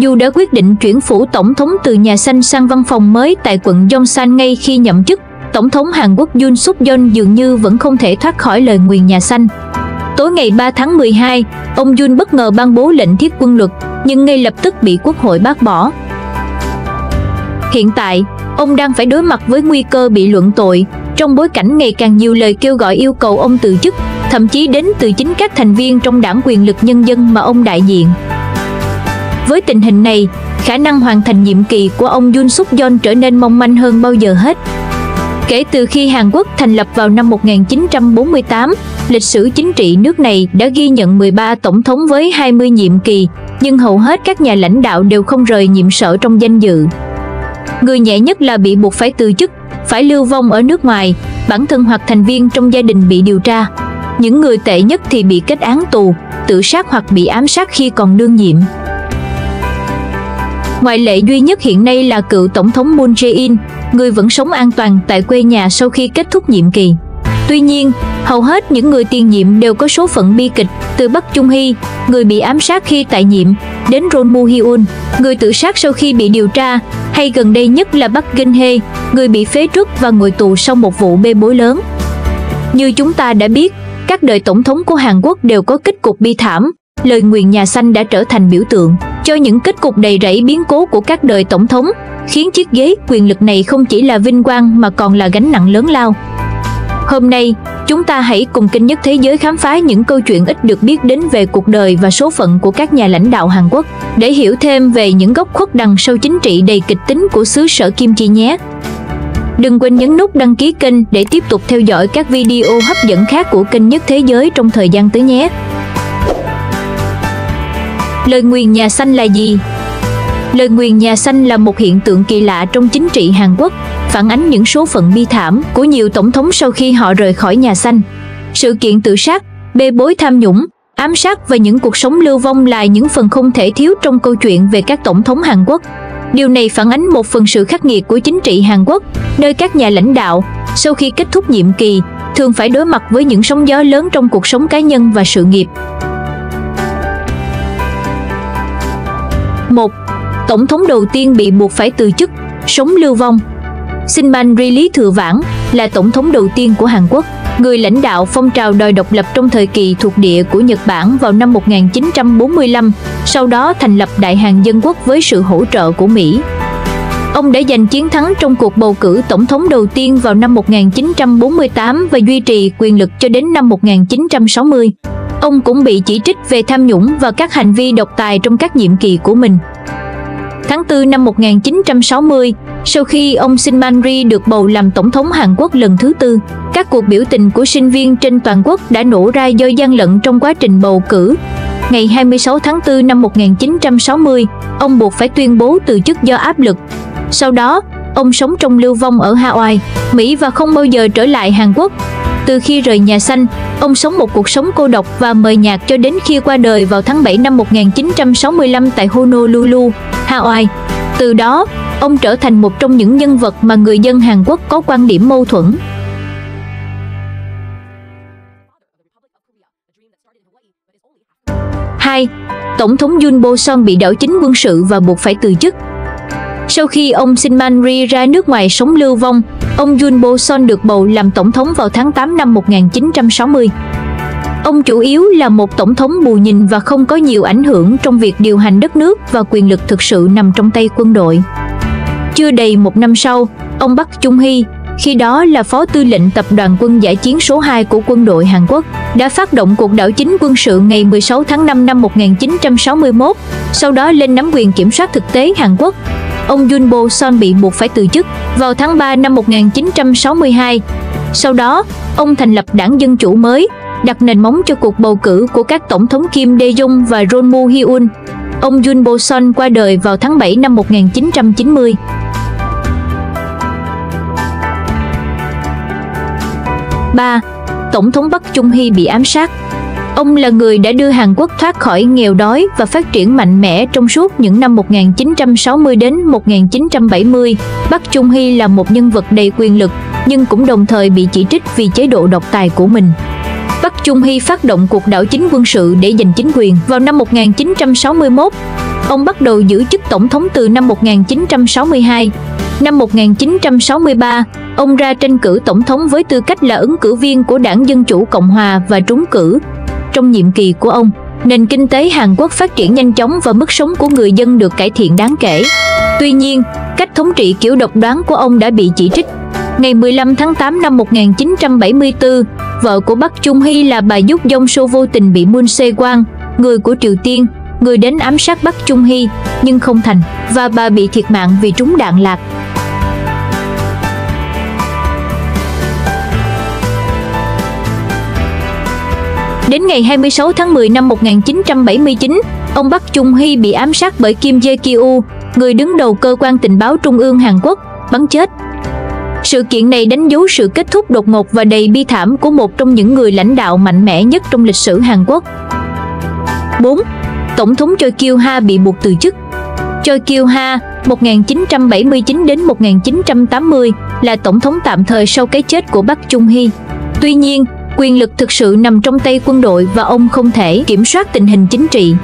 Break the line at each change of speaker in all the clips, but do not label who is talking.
Dù đã quyết định chuyển phủ tổng thống từ nhà xanh sang văn phòng mới tại quận Yongsan ngay khi nhậm chức, Tổng thống Hàn Quốc Yoon Suk Yeol dường như vẫn không thể thoát khỏi lời nguyền nhà xanh. Tối ngày 3 tháng 12, ông Yoon bất ngờ ban bố lệnh thiết quân luật, nhưng ngay lập tức bị Quốc hội bác bỏ. Hiện tại, ông đang phải đối mặt với nguy cơ bị luận tội, trong bối cảnh ngày càng nhiều lời kêu gọi yêu cầu ông từ chức, thậm chí đến từ chính các thành viên trong đảng quyền lực nhân dân mà ông đại diện. Với tình hình này, khả năng hoàn thành nhiệm kỳ của ông Yoon Suk Yeol trở nên mong manh hơn bao giờ hết. Kể từ khi Hàn Quốc thành lập vào năm 1948, lịch sử chính trị nước này đã ghi nhận 13 tổng thống với 20 nhiệm kỳ, nhưng hầu hết các nhà lãnh đạo đều không rời nhiệm sở trong danh dự. Người nhẹ nhất là bị buộc phải từ chức, phải lưu vong ở nước ngoài, bản thân hoặc thành viên trong gia đình bị điều tra. Những người tệ nhất thì bị kết án tù, tự sát hoặc bị ám sát khi còn đương nhiệm. Ngoại lệ duy nhất hiện nay là cựu Tổng thống Moon Jae-in, người vẫn sống an toàn tại quê nhà sau khi kết thúc nhiệm kỳ. Tuy nhiên, hầu hết những người tiền nhiệm đều có số phận bi kịch, từ Park Chung-hee, người bị ám sát khi tại nhiệm, đến Roh Moo-hyun, người tự sát sau khi bị điều tra, hay gần đây nhất là Park Geun-hye, người bị phế truất và ngồi tù sau một vụ bê bối lớn. Như chúng ta đã biết, các đời tổng thống của Hàn Quốc đều có kết cục bi thảm. Lời nguyền nhà xanh đã trở thành biểu tượng cho những kết cục đầy rẫy biến cố của các đời tổng thống, khiến chiếc ghế quyền lực này không chỉ là vinh quang mà còn là gánh nặng lớn lao. Hôm nay, chúng ta hãy cùng kênh Nhất Thế Giới khám phá những câu chuyện ít được biết đến về cuộc đời và số phận của các nhà lãnh đạo Hàn Quốc, để hiểu thêm về những góc khuất đằng sau chính trị đầy kịch tính của xứ sở Kim Chi nhé. Đừng quên nhấn nút đăng ký kênh để tiếp tục theo dõi các video hấp dẫn khác của kênh Nhất Thế Giới trong thời gian tới nhé. Lời nguyền nhà xanh là gì? Lời nguyền nhà xanh là một hiện tượng kỳ lạ trong chính trị Hàn Quốc, phản ánh những số phận bi thảm của nhiều tổng thống sau khi họ rời khỏi nhà xanh. Sự kiện tự sát, bê bối tham nhũng, ám sát và những cuộc sống lưu vong là những phần không thể thiếu trong câu chuyện về các tổng thống Hàn Quốc. Điều này phản ánh một phần sự khắc nghiệt của chính trị Hàn Quốc, nơi các nhà lãnh đạo, sau khi kết thúc nhiệm kỳ, thường phải đối mặt với những sóng gió lớn trong cuộc sống cá nhân và sự nghiệp. 1. Tổng thống đầu tiên bị buộc phải từ chức, sống lưu vong. Syngman Rhee Lý Thừa Vãn là tổng thống đầu tiên của Hàn Quốc, người lãnh đạo phong trào đòi độc lập trong thời kỳ thuộc địa của Nhật Bản vào năm 1945, sau đó thành lập Đại Hàn Dân Quốc với sự hỗ trợ của Mỹ. Ông đã giành chiến thắng trong cuộc bầu cử tổng thống đầu tiên vào năm 1948 và duy trì quyền lực cho đến năm 1960. Ông cũng bị chỉ trích về tham nhũng và các hành vi độc tài trong các nhiệm kỳ của mình. Tháng 4 năm 1960, sau khi ông Syngman Rhee được bầu làm tổng thống Hàn Quốc lần thứ tư, các cuộc biểu tình của sinh viên trên toàn quốc đã nổ ra do gian lận trong quá trình bầu cử. Ngày 26 tháng 4 năm 1960, ông buộc phải tuyên bố từ chức do áp lực. Sau đó, ông sống trong lưu vong ở Hawaii, Mỹ và không bao giờ trở lại Hàn Quốc. Từ khi rời nhà xanh, ông sống một cuộc sống cô độc và mờ nhạt cho đến khi qua đời vào tháng 7 năm 1965 tại Honolulu, Hawaii. Từ đó, ông trở thành một trong những nhân vật mà người dân Hàn Quốc có quan điểm mâu thuẫn. 2. Tổng thống Yoon Bo-son bị đảo chính quân sự và buộc phải từ chức. Sau khi ông Syngman Rhee ra nước ngoài sống lưu vong, ông Yoon Bo-son được bầu làm tổng thống vào tháng 8 năm 1960. Ông chủ yếu là một tổng thống bù nhìn và không có nhiều ảnh hưởng trong việc điều hành đất nước, và quyền lực thực sự nằm trong tay quân đội. Chưa đầy một năm sau, ông Park Chung-hee, khi đó là phó tư lệnh tập đoàn quân giải chiến số 2 của quân đội Hàn Quốc, đã phát động cuộc đảo chính quân sự ngày 16 tháng 5 năm 1961, sau đó lên nắm quyền kiểm soát thực tế Hàn Quốc. Ông Yoon Bo-son bị buộc phải từ chức vào tháng 3 năm 1962. Sau đó, ông thành lập đảng Dân Chủ mới, đặt nền móng cho cuộc bầu cử của các tổng thống Kim Dae-jung và Roh Moo-hyun. Ông Yoon Bo-son qua đời vào tháng 7 năm 1990. 3. Tổng thống Park Chung-hee bị ám sát. Ông là người đã đưa Hàn Quốc thoát khỏi nghèo đói và phát triển mạnh mẽ trong suốt những năm 1960 đến 1970. Park Chung-hee là một nhân vật đầy quyền lực, nhưng cũng đồng thời bị chỉ trích vì chế độ độc tài của mình. Park Chung-hee phát động cuộc đảo chính quân sự để giành chính quyền vào năm 1961. Ông bắt đầu giữ chức tổng thống từ năm 1962. Năm 1963, ông ra tranh cử tổng thống với tư cách là ứng cử viên của Đảng Dân Chủ Cộng Hòa và trúng cử. Trong nhiệm kỳ của ông, nền kinh tế Hàn Quốc phát triển nhanh chóng và mức sống của người dân được cải thiện đáng kể. Tuy nhiên, cách thống trị kiểu độc đoán của ông đã bị chỉ trích. Ngày 15 tháng 8 năm 1974, vợ của Park Chung-hee là bà Yuk Jong-so vô tình bị Moon Se-won, người của Triều Tiên, người đến ám sát Park Chung-hee nhưng không thành, và bà bị thiệt mạng vì trúng đạn lạc. Đến ngày 26 tháng 10 năm 1979, ông Park Chung-hee bị ám sát bởi Kim Jae-kyu, người đứng đầu cơ quan tình báo trung ương Hàn Quốc, bắn chết. Sự kiện này đánh dấu sự kết thúc đột ngột và đầy bi thảm của một trong những người lãnh đạo mạnh mẽ nhất trong lịch sử Hàn Quốc. 4. Tổng thống Choi Kyu-ha bị buộc từ chức. Choi Kyu-ha, 1979 đến 1980, là tổng thống tạm thời sau cái chết của Park Chung-hee. Tuy nhiên, quyền lực thực sự nằm trong tay quân đội và ông không thể kiểm soát tình hình chính trị.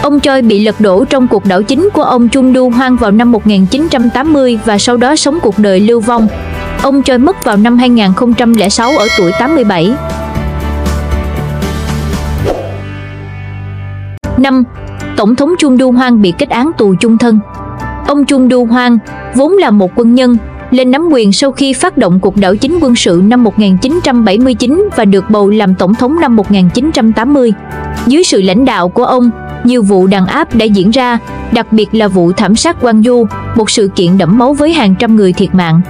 Ông Choi bị lật đổ trong cuộc đảo chính của ông Chung Do-hwan vào năm 1980 và sau đó sống cuộc đời lưu vong. Ông Choi mất vào năm 2006 ở tuổi 87. 5. Tổng thống Chung Do-hwan bị kết án tù chung thân. Ông Chung Do-hwan, vốn là một quân nhân, lên nắm quyền sau khi phát động cuộc đảo chính quân sự năm 1979 và được bầu làm tổng thống năm 1980. Dưới sự lãnh đạo của ông, nhiều vụ đàn áp đã diễn ra, đặc biệt là vụ thảm sát Gwangju, một sự kiện đẫm máu với hàng trăm người thiệt mạng.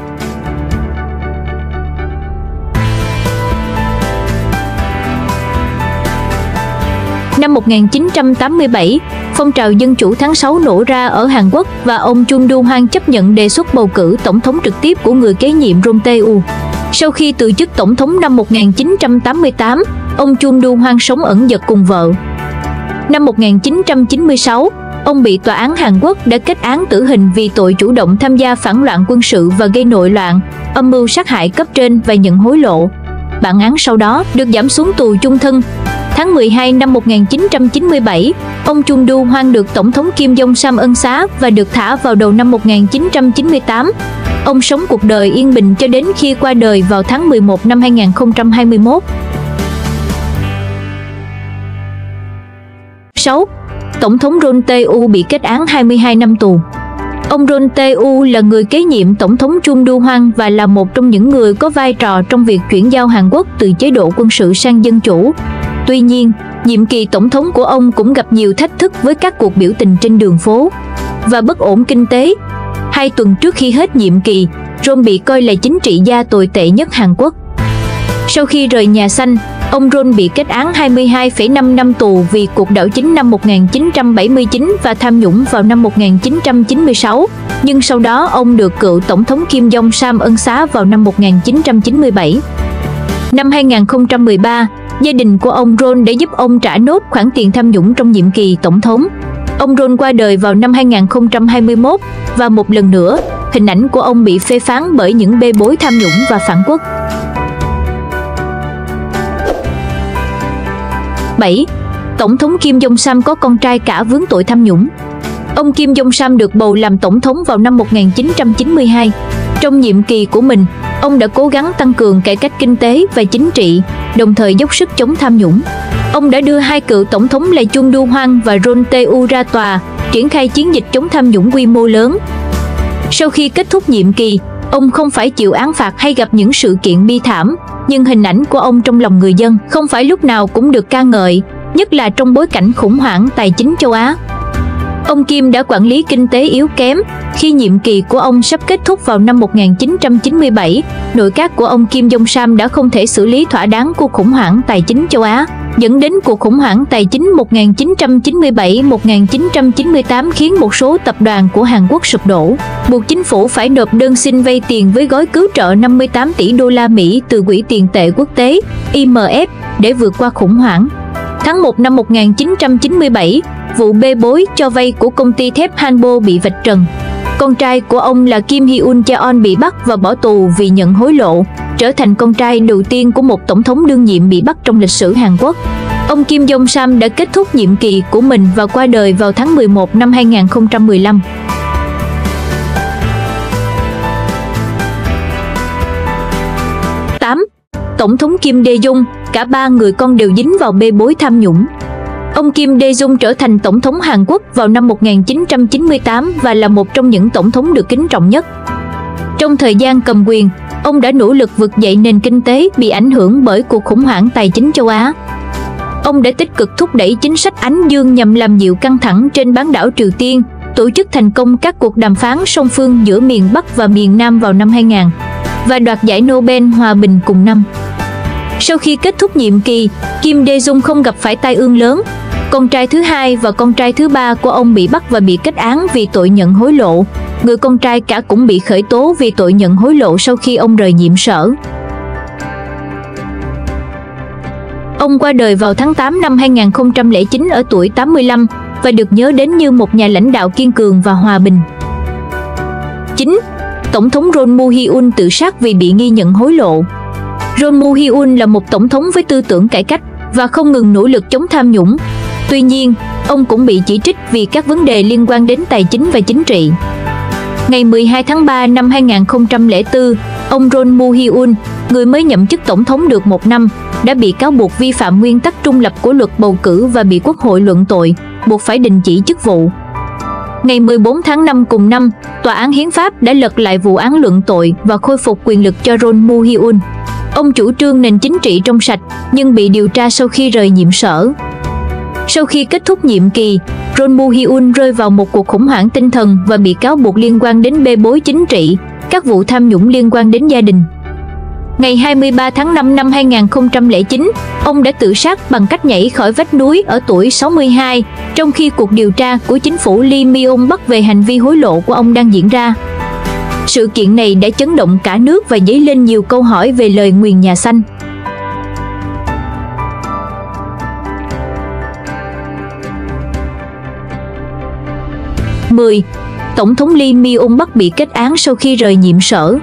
Năm 1987, phong trào dân chủ tháng 6 nổ ra ở Hàn Quốc và ông Chung Do-hwan chấp nhận đề xuất bầu cử tổng thống trực tiếp của người kế nhiệm Roon Tae-woo. Sau khi từ chức tổng thống năm 1988, ông Chung Do-hwan sống ẩn dật cùng vợ. Năm 1996, ông bị tòa án Hàn Quốc đã kết án tử hình vì tội chủ động tham gia phản loạn quân sự và gây nội loạn, âm mưu sát hại cấp trên và nhận hối lộ. Bản án sau đó được giảm xuống tù chung thân. Tháng 12 năm 1997, ông Chung Do-hwan được Tổng thống Kim Jong-sam ân xá và được thả vào đầu năm 1998. Ông sống cuộc đời yên bình cho đến khi qua đời vào tháng 11 năm 2021. 6. Tổng thống Roon Tae-woo bị kết án 22 năm tù. Ông Roon Tae-woo là người kế nhiệm Tổng thống Chung Do-hwan và là một trong những người có vai trò trong việc chuyển giao Hàn Quốc từ chế độ quân sự sang dân chủ. Tuy nhiên, nhiệm kỳ tổng thống của ông cũng gặp nhiều thách thức với các cuộc biểu tình trên đường phố và bất ổn kinh tế. 2 tuần trước khi hết nhiệm kỳ, Roon bị coi là chính trị gia tồi tệ nhất Hàn Quốc. Sau khi rời nhà xanh, ông Roon bị kết án 22,5 năm tù vì cuộc đảo chính năm 1979 và tham nhũng vào năm 1996, nhưng sau đó ông được cựu Tổng thống Kim Jong-sam ân xá vào năm 1997. Năm 2013, gia đình của ông Roon đã giúp ông trả nốt khoản tiền tham nhũng trong nhiệm kỳ tổng thống. Ông Roon qua đời vào năm 2021 và một lần nữa, hình ảnh của ông bị phê phán bởi những bê bối tham nhũng và phản quốc. 7. Tổng thống Kim Jong-sam có con trai cả vướng tội tham nhũng. Ông Kim Jong-sam được bầu làm tổng thống vào năm 1992. Trong nhiệm kỳ của mình, ông đã cố gắng tăng cường cải cách kinh tế và chính trị, đồng thời dốc sức chống tham nhũng. Ông đã đưa 2 cựu tổng thống là Chung Do-hwan và Roon Tae-woo ra tòa, triển khai chiến dịch chống tham nhũng quy mô lớn. Sau khi kết thúc nhiệm kỳ, ông không phải chịu án phạt hay gặp những sự kiện bi thảm, nhưng hình ảnh của ông trong lòng người dân không phải lúc nào cũng được ca ngợi, nhất là trong bối cảnh khủng hoảng tài chính châu Á. Ông Kim đã quản lý kinh tế yếu kém. Khi nhiệm kỳ của ông sắp kết thúc vào năm 1997, nội các của ông Kim Jong-sam đã không thể xử lý thỏa đáng cuộc khủng hoảng tài chính châu Á, dẫn đến cuộc khủng hoảng tài chính 1997-1998 khiến một số tập đoàn của Hàn Quốc sụp đổ, buộc chính phủ phải nộp đơn xin vay tiền với gói cứu trợ 58 tỷ đô la Mỹ từ Quỹ tiền tệ quốc tế IMF để vượt qua khủng hoảng. Tháng 1 năm 1997, vụ bê bối cho vay của công ty thép Hanbo bị vạch trần. Con trai của ông là Kim Hyun Cheon bị bắt và bỏ tù vì nhận hối lộ, trở thành con trai đầu tiên của một tổng thống đương nhiệm bị bắt trong lịch sử Hàn Quốc. Ông Kim Jong Sam đã kết thúc nhiệm kỳ của mình và qua đời vào tháng 11 năm 2015. Tổng thống Kim Dae-jung, cả ba người con đều dính vào bê bối tham nhũng. Ông Kim Dae-jung trở thành tổng thống Hàn Quốc vào năm 1998 và là một trong những tổng thống được kính trọng nhất. Trong thời gian cầm quyền, ông đã nỗ lực vực dậy nền kinh tế bị ảnh hưởng bởi cuộc khủng hoảng tài chính châu Á. Ông đã tích cực thúc đẩy chính sách Ánh Dương nhằm làm dịu căng thẳng trên bán đảo Triều Tiên, tổ chức thành công các cuộc đàm phán song phương giữa miền Bắc và miền Nam vào năm 2000 và đoạt giải Nobel Hòa bình cùng năm. Sau khi kết thúc nhiệm kỳ, Kim Dae-jung không gặp phải tai ương lớn. Con trai thứ hai và con trai thứ ba của ông bị bắt và bị kết án vì tội nhận hối lộ. Người con trai cả cũng bị khởi tố vì tội nhận hối lộ sau khi ông rời nhiệm sở. Ông qua đời vào tháng 8 năm 2009 ở tuổi 85 và được nhớ đến như một nhà lãnh đạo kiên cường và hòa bình. 9. Tổng thống Roh Moo-hyun tự sát vì bị nghi nhận hối lộ. Roh Moo-hyun là một tổng thống với tư tưởng cải cách và không ngừng nỗ lực chống tham nhũng. Tuy nhiên, ông cũng bị chỉ trích vì các vấn đề liên quan đến tài chính và chính trị. Ngày 12 tháng 3 năm 2004, ông Roh Moo-hyun, người mới nhậm chức tổng thống được một năm, đã bị cáo buộc vi phạm nguyên tắc trung lập của luật bầu cử và bị Quốc hội luận tội, buộc phải đình chỉ chức vụ. Ngày 14 tháng 5 cùng năm, Tòa án Hiến pháp đã lật lại vụ án luận tội và khôi phục quyền lực cho Roh Moo-hyun. Ông chủ trương nền chính trị trong sạch, nhưng bị điều tra sau khi rời nhiệm sở. Sau khi kết thúc nhiệm kỳ, Roh Moo-hyun rơi vào một cuộc khủng hoảng tinh thần và bị cáo buộc liên quan đến bê bối chính trị, các vụ tham nhũng liên quan đến gia đình. Ngày 23 tháng 5 năm 2009, ông đã tự sát bằng cách nhảy khỏi vách núi ở tuổi 62, trong khi cuộc điều tra của chính phủ Lee Myung-bắc về hành vi hối lộ của ông đang diễn ra. Sự kiện này đã chấn động cả nước và dấy lên nhiều câu hỏi về lời nguyền nhà xanh. Tổng thống Lee Myung-bắc bị kết án sau khi rời nhiệm sở.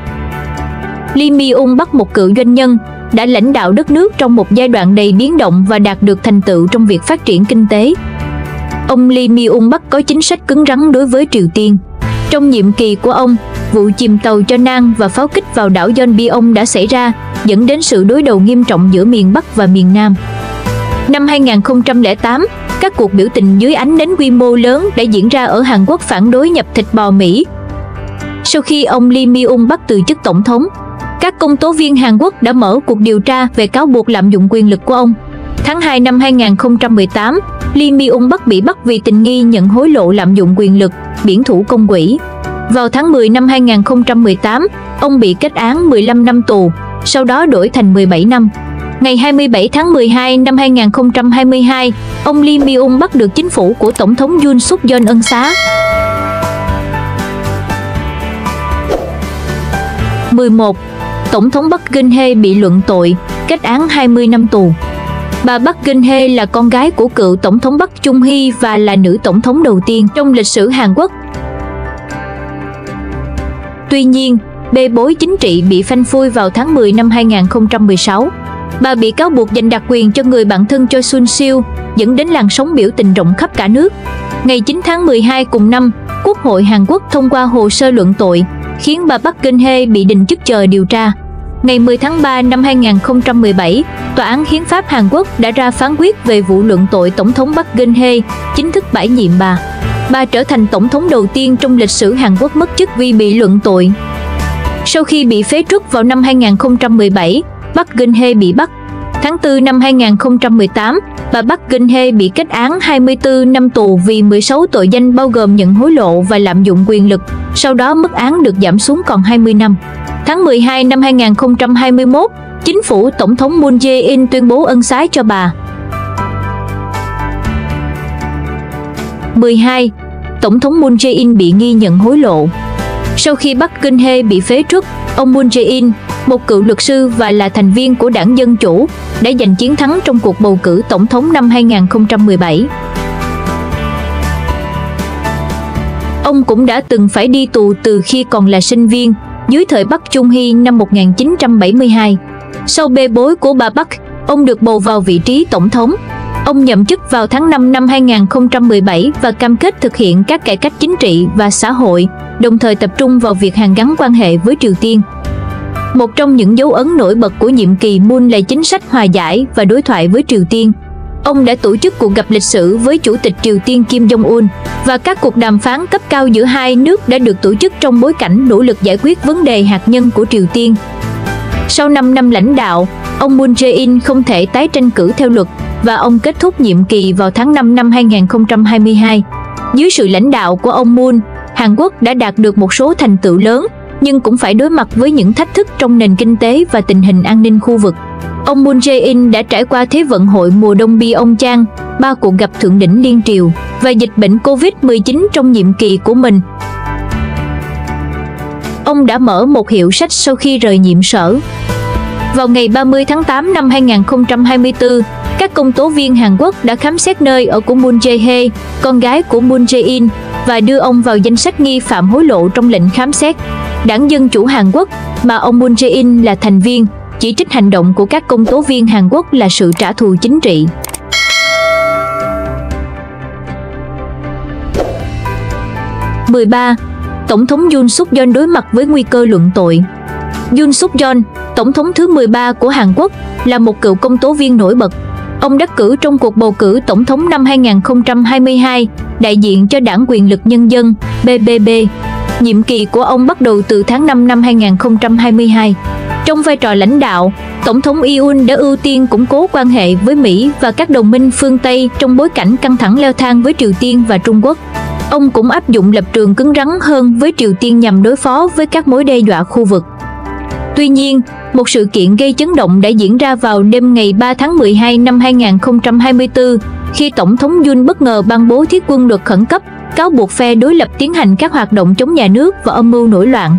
Lee Myung-bắc, một cựu doanh nhân, đã lãnh đạo đất nước trong một giai đoạn đầy biến động và đạt được thành tựu trong việc phát triển kinh tế. Ông Lee Myung-bắc có chính sách cứng rắn đối với Triều Tiên. Trong nhiệm kỳ của ông, vụ chìm tàu Cheonan và pháo kích vào đảo Yeonbyeong đã xảy ra, dẫn đến sự đối đầu nghiêm trọng giữa miền Bắc và miền Nam. Năm 2008, các cuộc biểu tình dưới ánh nến quy mô lớn đã diễn ra ở Hàn Quốc phản đối nhập thịt bò Mỹ. Sau khi ông Lee Myung-bắc từ chức tổng thống, các công tố viên Hàn Quốc đã mở cuộc điều tra về cáo buộc lạm dụng quyền lực của ông. Tháng 2 năm 2018, Lee Myung-bắc bị bắt vì tình nghi nhận hối lộ lạm dụng quyền lực, biển thủ công quỹ. Vào tháng 10 năm 2018, ông bị kết án 15 năm tù, sau đó đổi thành 17 năm. Ngày 27 tháng 12 năm 2022, ông Lee Myung-bắc được chính phủ của Tổng thống Yoon Suk Yeol ân xá. 11. Tổng thống Park Geun-hye bị luận tội, kết án 20 năm tù. Bà Park Geun-hye là con gái của cựu Tổng thống Park Chung-hee và là nữ tổng thống đầu tiên trong lịch sử Hàn Quốc. Tuy nhiên, bê bối chính trị bị phanh phui vào tháng 10 năm 2016. Bà bị cáo buộc giành đặc quyền cho người bạn thân Choi Soon-sil, dẫn đến làn sóng biểu tình rộng khắp cả nước. Ngày 9 tháng 12 cùng năm, Quốc hội Hàn Quốc thông qua hồ sơ luận tội, khiến bà Park Geun-hye bị đình chức chờ điều tra. Ngày 10 tháng 3 năm 2017, Tòa án Hiến pháp Hàn Quốc đã ra phán quyết về vụ luận tội Tổng thống Park Geun-hye, chính thức bãi nhiệm bà. Bà trở thành tổng thống đầu tiên trong lịch sử Hàn Quốc mất chức vì bị luận tội. Sau khi bị phế truất vào năm 2017, Park Geun-hye bị bắt. Tháng 4 năm 2018, bà Park Geun-hye bị kết án 24 năm tù vì 16 tội danh bao gồm nhận hối lộ và lạm dụng quyền lực, sau đó mức án được giảm xuống còn 20 năm. Tháng 12 năm 2021, chính phủ Tổng thống Moon Jae-in tuyên bố ân xá cho bà. 12. Tổng thống Moon Jae-in bị nghi nhận hối lộ. Sau khi Park Geun-hye bị phế truất, ông Moon Jae-in, một cựu luật sư và là thành viên của Đảng Dân Chủ, đã giành chiến thắng trong cuộc bầu cử tổng thống năm 2017. Ông cũng đã từng phải đi tù từ khi còn là sinh viên, dưới thời Park Chung-hee năm 1972. Sau bê bối của bà Park, ông được bầu vào vị trí tổng thống. Ông nhậm chức vào tháng 5 năm 2017 và cam kết thực hiện các cải cách chính trị và xã hội, đồng thời tập trung vào việc hàn gắn quan hệ với Triều Tiên. Một trong những dấu ấn nổi bật của nhiệm kỳ Moon là chính sách hòa giải và đối thoại với Triều Tiên. Ông đã tổ chức cuộc gặp lịch sử với Chủ tịch Triều Tiên Kim Jong-un và các cuộc đàm phán cấp cao giữa hai nước đã được tổ chức trong bối cảnh nỗ lực giải quyết vấn đề hạt nhân của Triều Tiên. Sau 5 năm lãnh đạo, ông Moon Jae-in không thể tái tranh cử theo luật và ông kết thúc nhiệm kỳ vào tháng 5 năm 2022. Dưới sự lãnh đạo của ông Moon, Hàn Quốc đã đạt được một số thành tựu lớn, nhưng cũng phải đối mặt với những thách thức trong nền kinh tế và tình hình an ninh khu vực. Ông Moon Jae-in đã trải qua Thế vận hội mùa đông Pyeongchang, 3 cuộc gặp thượng đỉnh liên triều và dịch bệnh Covid-19 trong nhiệm kỳ của mình. Ông đã mở một hiệu sách sau khi rời nhiệm sở. Vào ngày 30 tháng 8 năm 2024, các công tố viên Hàn Quốc đã khám xét nơi ở của Moon Jae-hye, con gái của Moon Jae-in, và đưa ông vào danh sách nghi phạm hối lộ trong lệnh khám xét. Đảng Dân Chủ Hàn Quốc, mà ông Moon Jae-in là thành viên, chỉ trích hành động của các công tố viên Hàn Quốc là sự trả thù chính trị. Tổng thống Yoon Suk Yeol đối mặt với nguy cơ luận tội. Yoon Suk Yeol, tổng thống thứ 13 của Hàn Quốc, là một cựu công tố viên nổi bật. Ông đắc cử trong cuộc bầu cử tổng thống năm 2022, đại diện cho Đảng Quyền lực Nhân dân, BBB. Nhiệm kỳ của ông bắt đầu từ tháng 5 năm 2022. Trong vai trò lãnh đạo, Tổng thống Yoon đã ưu tiên củng cố quan hệ với Mỹ và các đồng minh phương Tây trong bối cảnh căng thẳng leo thang với Triều Tiên và Trung Quốc. Ông cũng áp dụng lập trường cứng rắn hơn với Triều Tiên nhằm đối phó với các mối đe dọa khu vực. Tuy nhiên, một sự kiện gây chấn động đã diễn ra vào đêm ngày 3 tháng 12 năm 2024, khi Tổng thống Yoon bất ngờ ban bố thiết quân luật khẩn cấp, cáo buộc phe đối lập tiến hành các hoạt động chống nhà nước và âm mưu nổi loạn.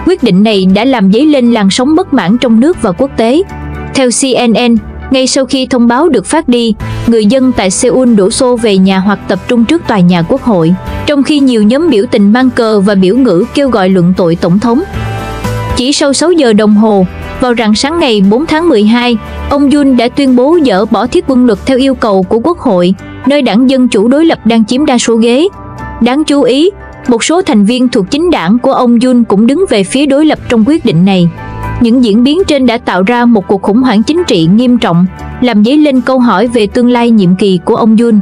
Quyết định này đã làm dấy lên làn sóng bất mãn trong nước và quốc tế. Theo CNN, ngay sau khi thông báo được phát đi, người dân tại Seoul đổ xô về nhà hoặc tập trung trước tòa nhà Quốc hội, trong khi nhiều nhóm biểu tình mang cờ và biểu ngữ kêu gọi luận tội Tổng thống. Chỉ sau 6 giờ đồng hồ, vào rạng sáng ngày 4 tháng 12, ông Yoon đã tuyên bố dỡ bỏ thiết quân luật theo yêu cầu của Quốc hội, nơi Đảng Dân Chủ đối lập đang chiếm đa số ghế. Đáng chú ý, một số thành viên thuộc chính đảng của ông Yoon cũng đứng về phía đối lập trong quyết định này. Những diễn biến trên đã tạo ra một cuộc khủng hoảng chính trị nghiêm trọng, làm dấy lên câu hỏi về tương lai nhiệm kỳ của ông Yoon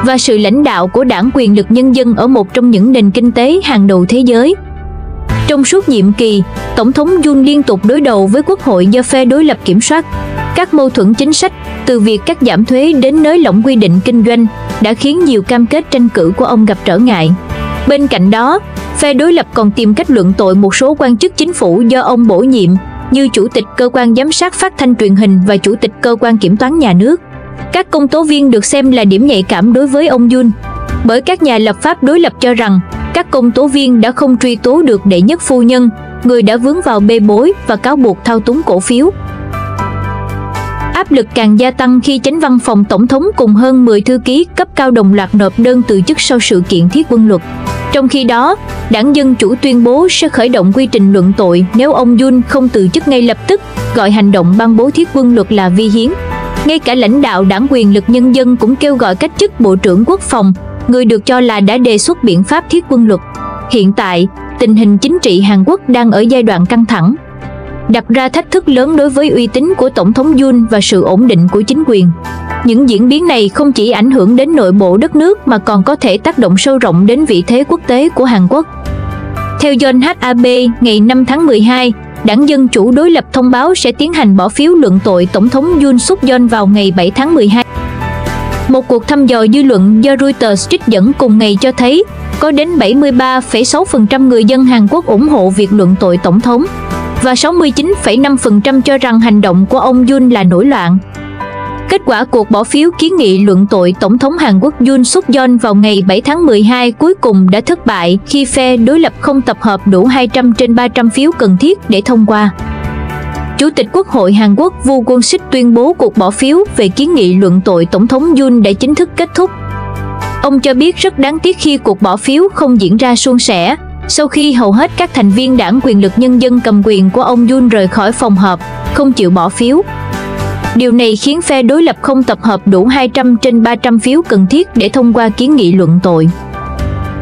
và sự lãnh đạo của Đảng Quyền lực Nhân dân ở một trong những nền kinh tế hàng đầu thế giới. Trong suốt nhiệm kỳ, Tổng thống Yoon liên tục đối đầu với Quốc hội do phe đối lập kiểm soát. Các mâu thuẫn chính sách, từ việc cắt giảm thuế đến nới lỏng quy định kinh doanh, đã khiến nhiều cam kết tranh cử của ông gặp trở ngại. Bên cạnh đó, phe đối lập còn tìm cách luận tội một số quan chức chính phủ do ông bổ nhiệm, như Chủ tịch Cơ quan Giám sát Phát thanh Truyền hình và Chủ tịch Cơ quan Kiểm toán Nhà nước. Các công tố viên được xem là điểm nhạy cảm đối với ông Yoon, bởi các nhà lập pháp đối lập cho rằng các công tố viên đã không truy tố được đệ nhất phu nhân, người đã vướng vào bê bối và cáo buộc thao túng cổ phiếu. Áp lực càng gia tăng khi Chánh văn phòng Tổng thống cùng hơn 10 thư ký cấp cao đồng loạt nộp đơn từ chức sau sự kiện thiết quân luật. Trong khi đó, Đảng Dân Chủ tuyên bố sẽ khởi động quy trình luận tội nếu ông Yoon không từ chức ngay lập tức, gọi hành động ban bố thiết quân luật là vi hiến. Ngay cả lãnh đạo Đảng Quyền lực Nhân dân cũng kêu gọi cách chức Bộ trưởng Quốc phòng, người được cho là đã đề xuất biện pháp thiết quân luật. Hiện tại, tình hình chính trị Hàn Quốc đang ở giai đoạn căng thẳng, đặt ra thách thức lớn đối với uy tín của Tổng thống Yoon và sự ổn định của chính quyền. Những diễn biến này không chỉ ảnh hưởng đến nội bộ đất nước mà còn có thể tác động sâu rộng đến vị thế quốc tế của Hàn Quốc. Theo Yonhap, ngày 5 tháng 12, Đảng Dân Chủ đối lập thông báo sẽ tiến hành bỏ phiếu luận tội Tổng thống Yoon Suk Yeol vào ngày 7 tháng 12. Một cuộc thăm dò dư luận do Reuters trích dẫn cùng ngày cho thấy có đến 73,6% người dân Hàn Quốc ủng hộ việc luận tội Tổng thống và 69,5% cho rằng hành động của ông Yoon là nổi loạn. Kết quả cuộc bỏ phiếu kiến nghị luận tội Tổng thống Hàn Quốc Yoon Suk Yeol vào ngày 7 tháng 12 cuối cùng đã thất bại khi phe đối lập không tập hợp đủ 200 trên 300 phiếu cần thiết để thông qua. Chủ tịch Quốc hội Hàn Quốc Woo Kwon-sik tuyên bố cuộc bỏ phiếu về kiến nghị luận tội Tổng thống Yoon đã chính thức kết thúc. Ông cho biết rất đáng tiếc khi cuộc bỏ phiếu không diễn ra suôn sẻ, sau khi hầu hết các thành viên Đảng Quyền lực Nhân dân cầm quyền của ông Yoon rời khỏi phòng họp, không chịu bỏ phiếu. Điều này khiến phe đối lập không tập hợp đủ 200 trên 300 phiếu cần thiết để thông qua kiến nghị luận tội.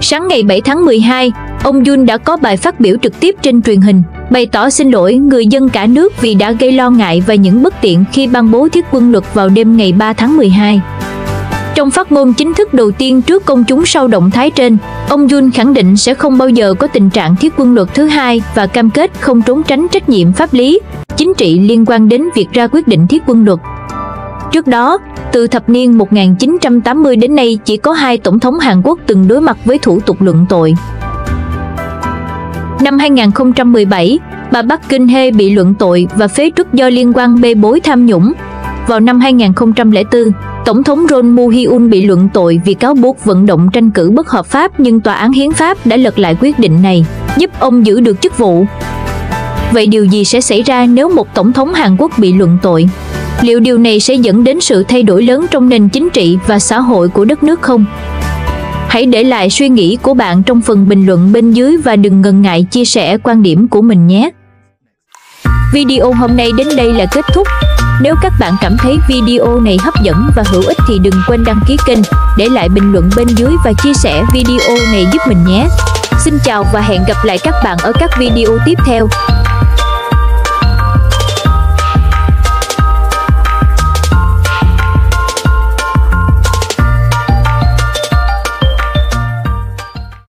Sáng ngày 7 tháng 12, ông Yoon đã có bài phát biểu trực tiếp trên truyền hình, bày tỏ xin lỗi người dân cả nước vì đã gây lo ngại và những bất tiện khi ban bố thiết quân luật vào đêm ngày 3 tháng 12. Trong phát ngôn chính thức đầu tiên trước công chúng sau động thái trên, ông Yoon khẳng định sẽ không bao giờ có tình trạng thiết quân luật thứ hai và cam kết không trốn tránh trách nhiệm pháp lý, chính trị liên quan đến việc ra quyết định thiết quân luật. Trước đó, từ thập niên 1980 đến nay chỉ có 2 tổng thống Hàn Quốc từng đối mặt với thủ tục luận tội. Năm 2017, bà Park Geun-hye bị luận tội và phế truất do liên quan bê bối tham nhũng. Vào năm 2004, Tổng thống Roh Moo-hyun bị luận tội vì cáo buộc vận động tranh cử bất hợp pháp, nhưng Tòa án Hiến pháp đã lật lại quyết định này, giúp ông giữ được chức vụ. Vậy điều gì sẽ xảy ra nếu một tổng thống Hàn Quốc bị luận tội? Liệu điều này sẽ dẫn đến sự thay đổi lớn trong nền chính trị và xã hội của đất nước không? Hãy để lại suy nghĩ của bạn trong phần bình luận bên dưới và đừng ngần ngại chia sẻ quan điểm của mình nhé. Video hôm nay đến đây là kết thúc. Nếu các bạn cảm thấy video này hấp dẫn và hữu ích thì đừng quên đăng ký kênh, để lại bình luận bên dưới và chia sẻ video này giúp mình nhé. Xin chào và hẹn gặp lại các bạn ở các video tiếp theo.